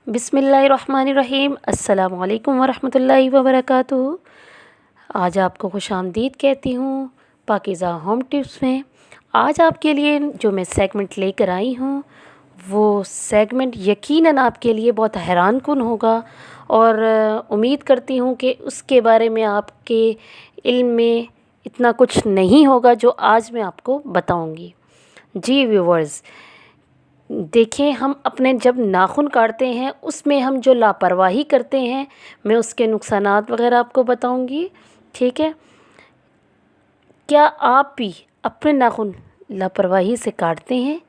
बिस्मिल्लाहिर्रहमानिर्रहीम। अस्सलामु अलैकुम वरहमतुल्लाहि वबरकातुहू। आज आपको खुश आमदीद कहती हूँ पाकीज़ा होम टिप्स में। आज आपके लिए जो मैं सेगमेंट लेकर आई हूँ वो सेगमेंट यकीनन आपके लिए बहुत हैरान कुन होगा और उम्मीद करती हूँ कि उसके बारे में आपके इल्म में इतना कुछ नहीं होगा जो आज मैं आपको बताऊँगी। जी व्यूवर्स, देखें, हम अपने जब नाखून काटते हैं उसमें हम जो लापरवाही करते हैं मैं उसके नुकसानात वगैरह आपको बताऊंगी। ठीक है, क्या आप भी अपने नाखून लापरवाही से काटते हैं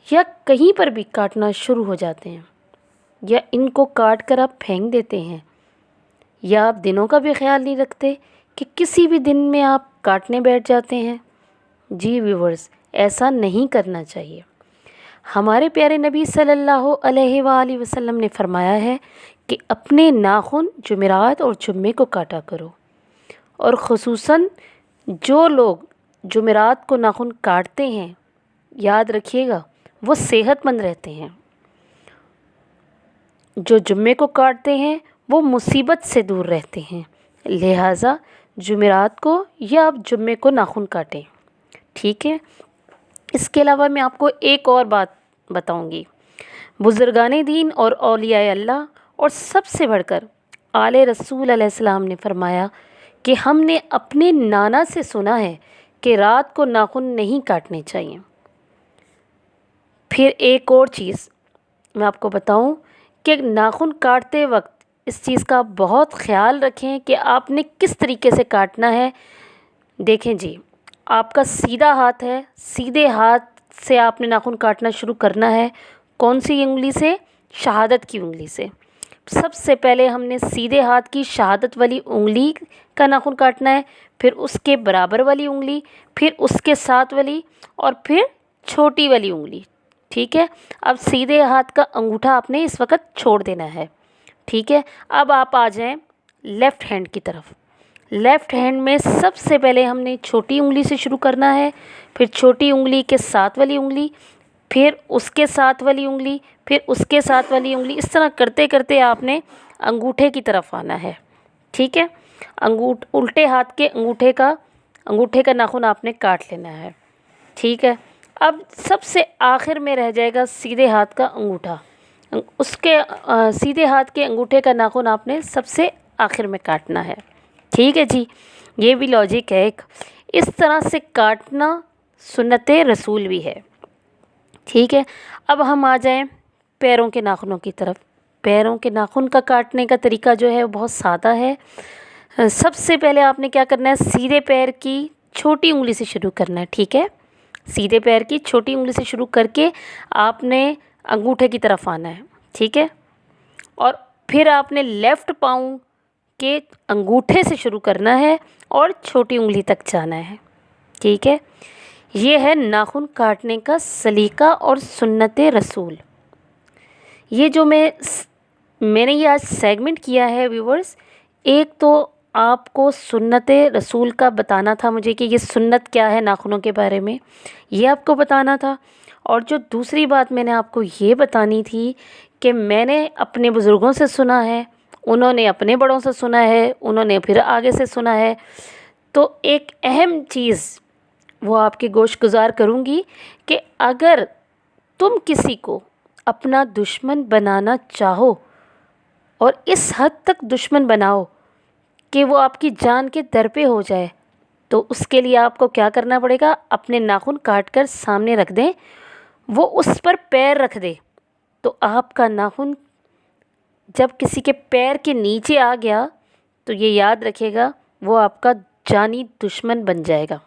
या कहीं पर भी काटना शुरू हो जाते हैं, या इनको काट कर आप फेंक देते हैं, या आप दिनों का भी ख्याल नहीं रखते कि किसी भी दिन में आप काटने बैठ जाते हैं। जी व्यूवर्स, ऐसा नहीं करना चाहिए। हमारे प्यारे नबी सल्लल्लाहु अलैहि वसल्लम ने फरमाया है कि अपने नाखून जुमेरात और जुम्मे को काटा करो, और ख़ुसूसन जो लोग जुमेरात को नाखून काटते हैं, याद रखिएगा, वो सेहतमंद रहते हैं। जो जुम्मे को काटते हैं वो मुसीबत से दूर रहते हैं। लिहाजा जुमेरात को या आप जुम्मे को नाखून काटें। ठीक है, इसके अलावा मैं आपको एक और बात बताऊंगी। बुज़ुर्गाने दीन और औलियाए अल्लाह और सबसे बढ़कर आले रसूल अलैहिस्सलाम ने फरमाया कि हमने अपने नाना से सुना है कि रात को नाखून नहीं काटने चाहिए। फिर एक और चीज़ मैं आपको बताऊं कि नाखून काटते वक्त इस चीज़ का बहुत ख्याल रखें कि आपने किस तरीके से काटना है। देखें जी, आपका सीधा हाथ है, सीधे हाथ से आपने नाखून काटना शुरू करना है। कौन सी उंगली से? शहादत की उंगली से। सबसे पहले हमने सीधे हाथ की शहादत वाली उंगली का नाखून काटना है, फिर उसके बराबर वाली उंगली, फिर उसके साथ वाली, और फिर छोटी वाली उंगली। ठीक है, अब सीधे हाथ का अंगूठा आपने इस वक्त छोड़ देना है। ठीक है, अब आप आ जाएं लेफ़्ट हैंड की तरफ। लेफ़्ट हैंड में सबसे पहले हमने छोटी उंगली से शुरू करना है, फिर छोटी उंगली के साथ वाली उंगली, फिर उसके साथ वाली उंगली, फिर उसके साथ वाली उंगली। इस तरह करते करते आपने अंगूठे की तरफ आना है। ठीक है, उल्टे हाथ के अंगूठे का नाखून आपने काट लेना है। ठीक है, अब सबसे आखिर में रह जाएगा सीधे हाथ का अंगूठा। उसके सीधे हाथ के अंगूठे का नाखून आपने सबसे आखिर में काटना है। ठीक है जी, ये भी लॉजिक है एक। इस तरह से काटना सुन्नते रसूल भी है। ठीक है, अब हम आ जाएं पैरों के नाखूनों की तरफ। पैरों के नाखून का काटने का तरीका जो है वो बहुत सादा है। सबसे पहले आपने क्या करना है, सीधे पैर की छोटी उंगली से शुरू करना है। ठीक है, सीधे पैर की छोटी उंगली से शुरू करके आपने अंगूठे की तरफ आना है। ठीक है, और फिर आपने लेफ़्ट पाँव के अंगूठे से शुरू करना है और छोटी उंगली तक जाना है। ठीक है, ये है नाखून काटने का सलीका और सुन्नते रसूल। ये जो मैंने ये आज सेगमेंट किया है व्यूवर्स, एक तो आपको सुन्नते रसूल का बताना था मुझे कि ये सुन्नत क्या है नाखूनों के बारे में, ये आपको बताना था। और जो दूसरी बात मैंने आपको ये बतानी थी कि मैंने अपने बुज़ुर्गों से सुना है, उन्होंने अपने बड़ों से सुना है, उन्होंने फिर आगे से सुना है। तो एक अहम चीज़ वो आपके गोशगुजार करूँगी कि अगर तुम किसी को अपना दुश्मन बनाना चाहो और इस हद तक दुश्मन बनाओ कि वो आपकी जान के दर पे हो जाए, तो उसके लिए आपको क्या करना पड़ेगा, अपने नाखून काट कर सामने रख दें, वो उस पर पैर रख दे, तो आपका नाखून जब किसी के पैर के नीचे आ गया तो ये याद रखिएगा वो आपका जानी दुश्मन बन जाएगा।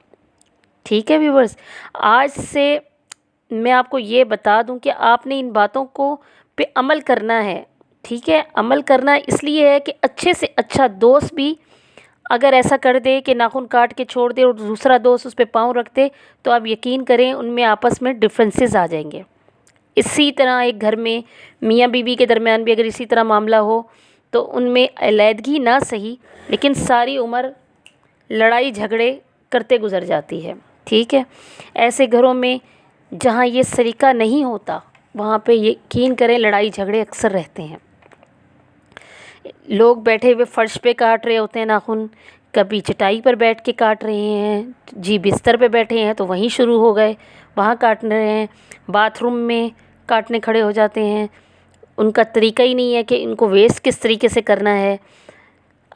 ठीक है व्यूवर्स, आज से मैं आपको ये बता दूं कि आपने इन बातों को पे अमल करना है। ठीक है, अमल करना इसलिए है कि अच्छे से अच्छा दोस्त भी अगर ऐसा कर दे कि नाखून काट के छोड़ दे और दूसरा दोस्त उस पर पाँव रख दे, तो आप यकीन करें उनमें आपस में डिफरेंसेस आ जाएंगे। इसी तरह एक घर में मियाँ बीवी के दरमियान भी अगर इसी तरह मामला हो तो उनमें अलैदगी ना सही लेकिन सारी उम्र लड़ाई झगड़े करते गुजर जाती है। ठीक है, ऐसे घरों में जहाँ ये सलीका नहीं होता, वहाँ पे यकीन करें लड़ाई झगड़े अक्सर रहते हैं। लोग बैठे हुए फ़र्श पे काट रहे होते हैं नाखून, कभी चटाई पर बैठ के काट रहे हैं, जी बिस्तर पे बैठे हैं तो वहीं शुरू हो गए, वहाँ काट रहे हैं, बाथरूम में काटने खड़े हो जाते हैं। उनका तरीका ही नहीं है कि इनको वेस्ट किस तरीके से करना है।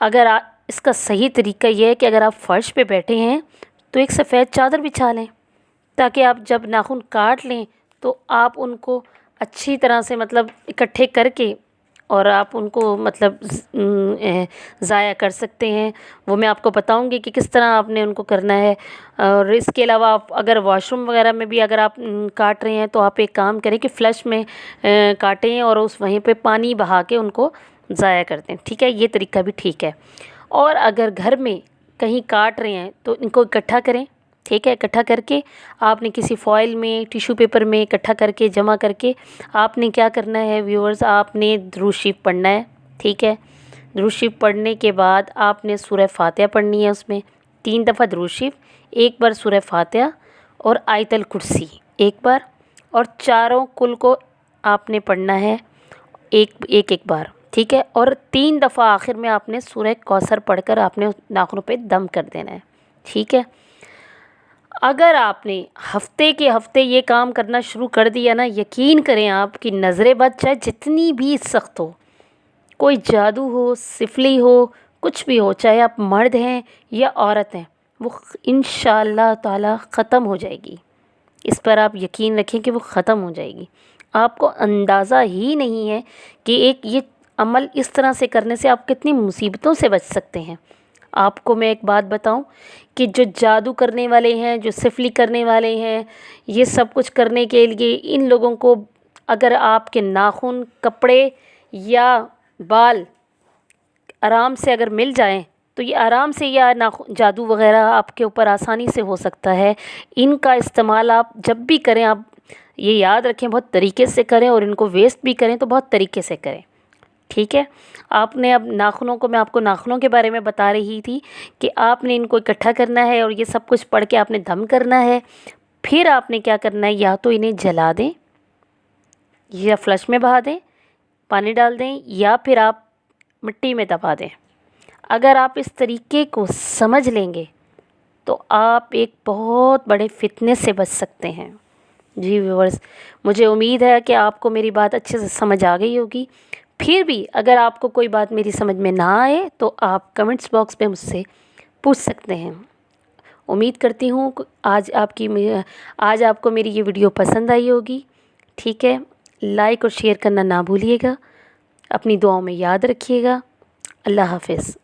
अगर इसका सही तरीका ये है कि अगर आप फ़र्श पे बैठे हैं तो एक सफ़ेद चादर बिछा लें, ताकि आप जब नाखून काट लें तो आप उनको अच्छी तरह से मतलब इकट्ठे करके और आप उनको मतलब ज़ाया कर सकते हैं। वो मैं आपको बताऊंगी कि किस तरह आपने उनको करना है। और इसके अलावा आप अगर वॉशरूम वगैरह में भी अगर आप काट रहे हैं तो आप एक काम करें कि फ्लश में काटें और उस वहीं पे पानी बहा के उनको ज़ाया कर दें, ठीक है। ये तरीका भी ठीक है। और अगर घर में कहीं काट रहे हैं तो इनको इकट्ठा करें, ठीक है। इकट्ठा करके आपने किसी फॉइल में, टिश्यू पेपर में इकट्ठा करके जमा करके आपने क्या करना है व्यूअर्स, आपने दुरूद शरीफ पढ़ना है, ठीक है। दुरूद शरीफ पढ़ने के बाद आपने सूरह फातिहा पढ़नी है, उसमें 3 दफ़ा दुरूद शरीफ, एक बार सूरह फातिहा और आयतल कुर्सी एक बार, और चारों कुल को आपने पढ़ना है एक बार, ठीक है। और 3 दफ़ा आखिर में आपने सूरह कौसर पढ़कर आपने नाखूनों पे दम कर देना है, ठीक है। अगर आपने हफ्ते के हफ्ते ये काम करना शुरू कर दिया ना, यकीन करें आपकी नज़रें बद चाहे जितनी भी सख्त हो, कोई जादू हो, सिफली हो, कुछ भी हो, चाहे आप मर्द हैं या औरत हैं, वो इंशाअल्लाह ताला ख़त्म हो जाएगी। इस पर आप यकीन रखें कि वो ख़त्म हो जाएगी। आपको अंदाज़ा ही नहीं है कि एक ये अमल इस तरह से करने से आप कितनी मुसीबतों से बच सकते हैं। आपको मैं एक बात बताऊं कि जो जादू करने वाले हैं, जो सिफली करने वाले हैं, ये सब कुछ करने के लिए इन लोगों को अगर आपके नाखून, कपड़े या बाल आराम से अगर मिल जाएं तो ये आराम से या नाखून जादू वगैरह आपके ऊपर आसानी से हो सकता है। इनका इस्तेमाल आप जब भी करें, आप ये याद रखें बहुत तरीके से करें, और इनको वेस्ट भी करें तो बहुत तरीके से करें, ठीक है। आपने अब नाखूनों को, मैं आपको नाखूनों के बारे में बता रही थी कि आपने इनको इकट्ठा करना है और ये सब कुछ पढ़ के आपने दम करना है। फिर आपने क्या करना है, या तो इन्हें जला दें या फ्लश में बहा दें, पानी डाल दें, या फिर आप मिट्टी में दबा दें। अगर आप इस तरीके को समझ लेंगे तो आप एक बहुत बड़े फितने से बच सकते हैं। जी व्यूअर्स, मुझे उम्मीद है कि आपको मेरी बात अच्छे से समझ आ गई होगी। फिर भी अगर आपको कोई बात मेरी समझ में ना आए तो आप कमेंट्स बॉक्स में मुझसे पूछ सकते हैं। उम्मीद करती हूँ आज आपको मेरी ये वीडियो पसंद आई होगी, ठीक है। लाइक और शेयर करना ना भूलिएगा। अपनी दुआओं में याद रखिएगा। अल्लाह हाफ़िज़।